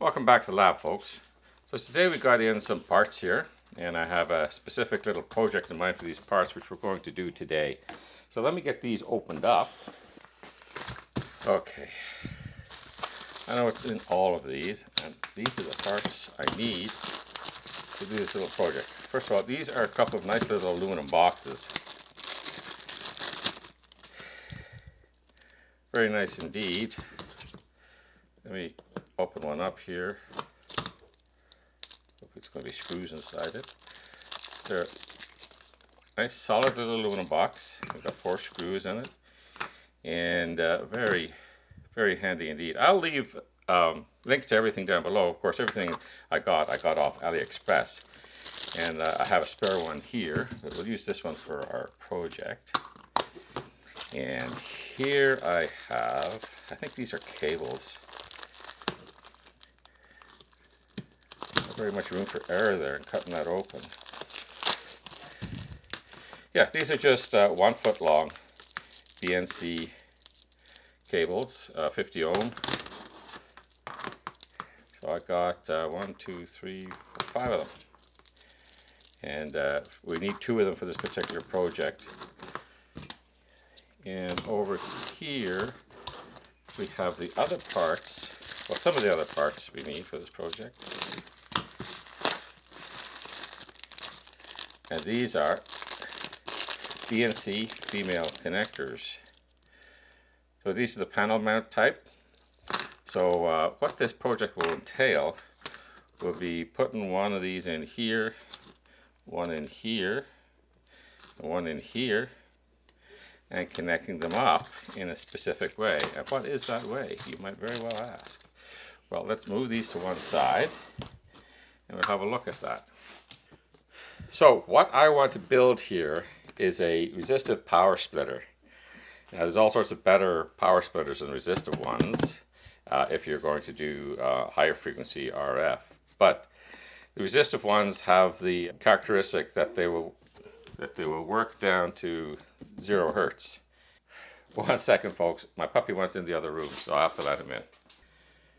Welcome back to the lab, folks. So today we got in some parts here, and I have a specific little project in mind for these parts which we're going to do today. So let me get these opened up. Okay, I know what's in all of these, and these are the parts I need to do this little project. First of all, these are a couple of nice little aluminum boxes. Very nice indeed. Let me open one up here. Hope it's going to be screws inside it. They're a nice solid little aluminum box. We've got 4 screws in it, and very, very handy indeed. I'll leave links to everything down below. Of course, everything I got off AliExpress, and I have a spare one here, but we'll use this one for our project. And here I have, I think these are cables. Not very much room for error there in cutting that open. Yeah, these are just 1 foot long BNC cables, 50 ohm. So I got 1, 2, 3, 4, 5 of them. And we need 2 of them for this particular project. And over here we have the other parts, well, some of the other parts we need for this project. And these are BNC female connectors. So these are the panel mount type. So what this project will entail will be putting one of these in here, one in here, and one in here, and connecting them up in a specific way. And what is that way, you might very well ask? Well, let's move these to one side and we'll have a look at that. So what I want to build here is a resistive power splitter. Now, there's all sorts of better power splitters than resistive ones if you're going to do higher frequency RF. But the resistive ones have the characteristic that they will work down to 0 hertz. 1 second, folks. My puppy wants in the other room, so I'll have to let him in.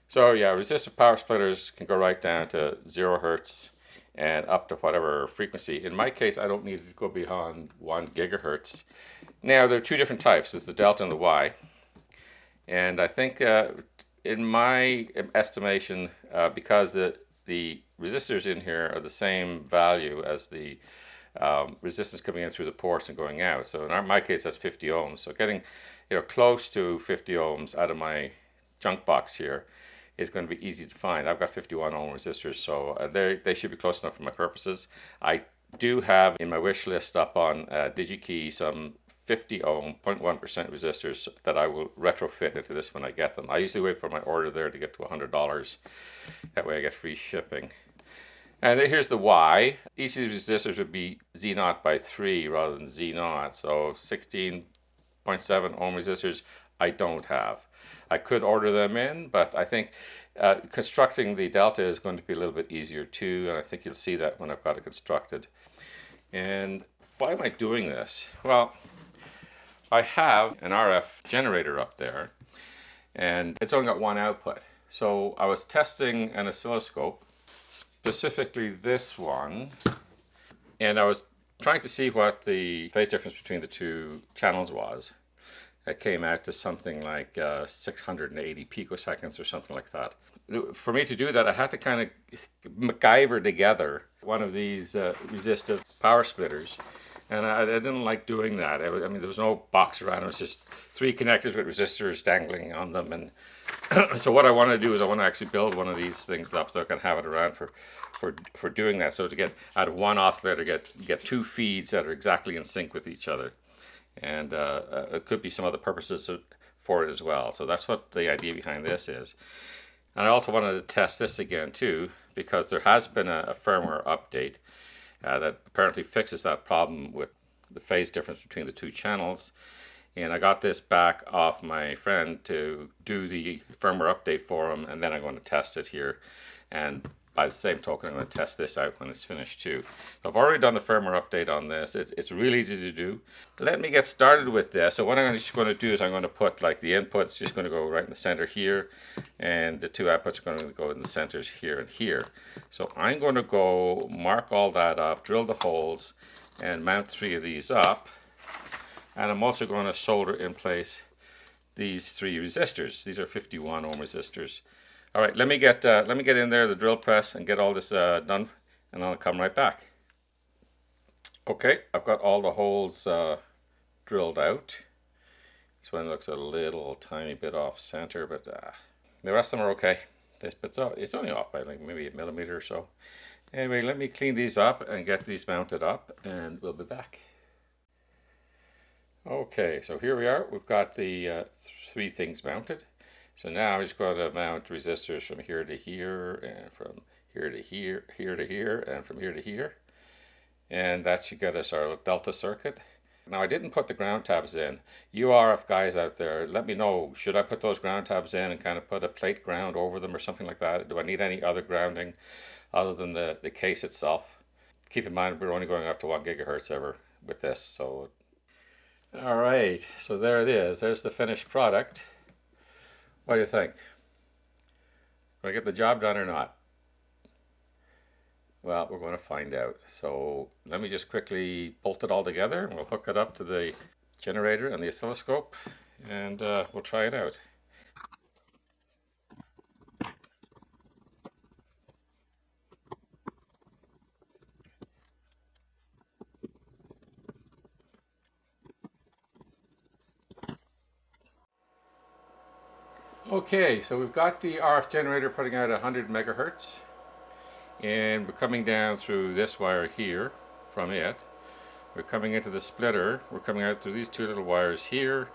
So yeah, resistive power splitters can go right down to 0 hertz and up to whatever frequency. In my case, I don't need it to go beyond 1 gigahertz. Now, there are 2 different types. There's the delta and the Y. And I think in my estimation, because the resistors in here are the same value as the resistance coming in through the ports and going out. So in my case, that's 50 ohms. So getting close to 50 ohms out of my junk box here is going to be easy to find. I've got 51 ohm resistors, so they should be close enough for my purposes. I do have in my wish list up on DigiKey some 50 ohm 0.1% resistors that I will retrofit into this when I get them. I usually wait for my order there to get to $100. That way I get free shipping. And then here's the Y. Each of these resistors would be Z0 by 3 rather than Z0. So 16.7 ohm resistors I don't have. I could order them in, but I think constructing the delta is going to be a little bit easier too, and I think you'll see that when I've got it constructed. And why am I doing this? Well, I have an RF generator up there, and it's only got 1 output. So I was testing an oscilloscope, specifically this one, and I was trying to see what the phase difference between the 2 channels was. It came out to something like 680 picoseconds or something like that. For me to do that, I had to kind of MacGyver together one of these resistive power splitters. And I didn't like doing that. I mean, there was no box around. It was just 3 connectors with resistors dangling on them. And so what I want to do is I want to actually build one of these things up so I can have it around for doing that. So to get out of 1 oscillator, get 2 feeds that are exactly in sync with each other. And it could be some other purposes for it as well. So that's what the idea behind this is. And I also wanted to test this again too, because there has been a firmware update that apparently fixes that problem with the phase difference between the 2 channels. And I got this back off my friend to do the firmware update for him, and then I'm going to test it here. And by the same token, I'm going to test this out when it's finished too. I've already done the firmware update on this. It's really easy to do. Let me get started with this. So what I'm just going to do is I'm going to put like the input's just going to go right in the center here, and the two outputs are going to go in the centers here and here. So I'm going to go mark all that up, drill the holes, and mount 3 of these up. And I'm also going to solder in place these 3 resistors. These are 51 ohm resistors. All right, let me get in there, the drill press, and get all this done, and I'll come right back. Okay, I've got all the holes drilled out. This one looks a little tiny bit off center, but the rest of them are okay. It's only off by like maybe a millimeter or so. Anyway, let me clean these up and get these mounted up, and we'll be back. Okay, so here we are. We've got the 3 things mounted. So now I'm just going to mount resistors from here to here, and from here to here, here to here, and from here to here. And that should get us our delta circuit. Now I didn't put the ground tabs in. You RF guys out there, let me know, should I put those ground tabs in and kind of put a plate ground over them or something like that? Do I need any other grounding other than the case itself? Keep in mind we're only going up to 1 gigahertz ever with this. So, all right, so there it is. There's the finished product. What do you think? Will I get the job done or not? Well, we're going to find out. So let me just quickly bolt it all together, and we'll hook it up to the generator and the oscilloscope, and we'll try it out. Okay, so we've got the RF generator putting out 100 megahertz, and we're coming down through this wire here from it. We're coming into the splitter. We're coming out through these 2 little wires here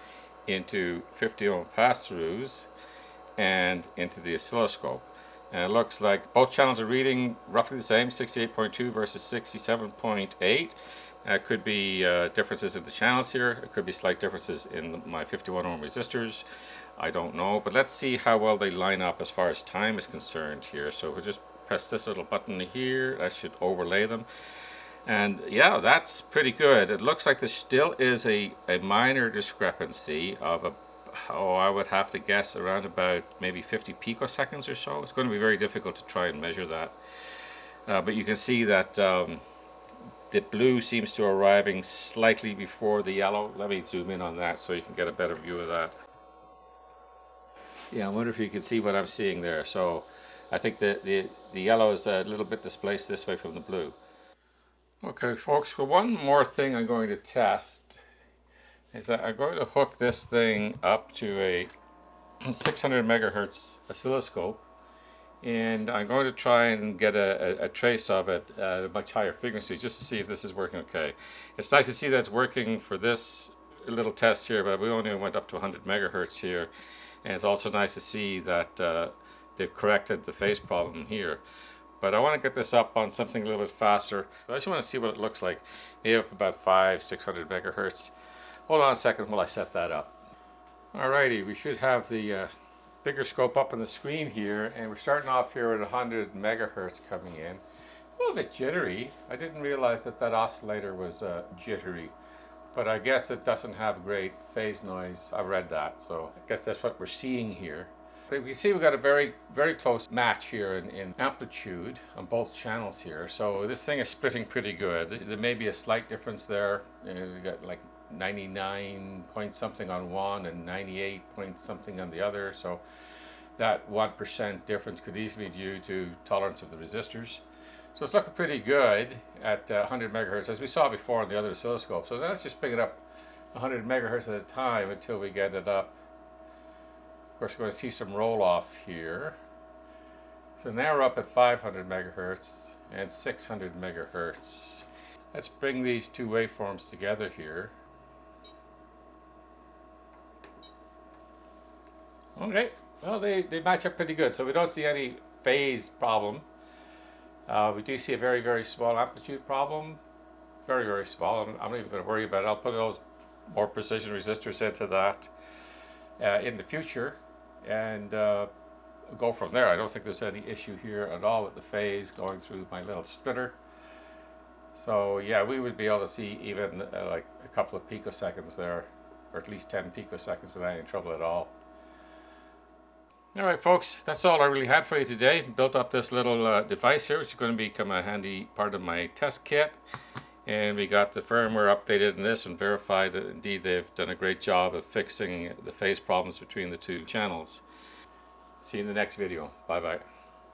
into 50 ohm pass-throughs and into the oscilloscope. And it looks like both channels are reading roughly the same, 68.2 versus 67.8. Could be differences in the channels here. It could be slight differences in my 51 ohm resistors. I don't know, but let's see how well they line up as far as time is concerned here. So we'll just press this little button here. That should overlay them. And yeah, that's pretty good. It looks like there still is a minor discrepancy of I would have to guess around about maybe 50 picoseconds or so. It's going to be very difficult to try and measure that. But you can see that the blue seems to arriving slightly before the yellow. Let me zoom in on that so you can get a better view of that. Yeah, I wonder if you can see what I'm seeing there. So I think the yellow is a little bit displaced this way from the blue. Okay, folks, for one more thing I'm going to test is that I'm going to hook this thing up to a 600 megahertz oscilloscope, and I'm going to try and get a trace of it at a much higher frequency just to see if this is working okay. It's nice to see that it's working for this little test here, but we only went up to 100 megahertz here. And it's also nice to see that they've corrected the phase problem here. But I want to get this up on something a little bit faster. I just want to see what it looks like. Maybe up about 500-600 megahertz. Hold on a second while I set that up. Alrighty, we should have the bigger scope up on the screen here, and we're starting off here at 100 megahertz coming in. A little bit jittery. I didn't realize that oscillator was jittery. But I guess it doesn't have great phase noise. I read that, so I guess that's what we're seeing here. But we see we've got a very, very close match here in amplitude on both channels here. So this thing is splitting pretty good. There may be a slight difference there. We got like 99 point something on one and 98 point something on the other. So that 1% difference could easily be due to tolerance of the resistors. So it's looking pretty good at 100 megahertz, as we saw before on the other oscilloscope. So let's just pick it up 100 megahertz at a time until we get it up. Of course, we're going to see some roll off here. So now we're up at 500 megahertz and 600 megahertz. Let's bring these 2 waveforms together here. Okay, well, they match up pretty good, so we don't see any phase problem. We do see a very, very small amplitude problem. Very, very small. I'm not even going to worry about it. I'll put those more precision resistors into that in the future. And go from there. I don't think there's any issue here at all with the phase going through my little splitter. So yeah, we would be able to see even like a couple of picoseconds there, or at least 10 picoseconds without any trouble at all. Alright folks, that's all I really had for you today. Built up this little device here, which is going to become a handy part of my test kit. And we got the firmware updated in this and verified that indeed they've done a great job of fixing the phase problems between the two channels. See you in the next video. Bye bye.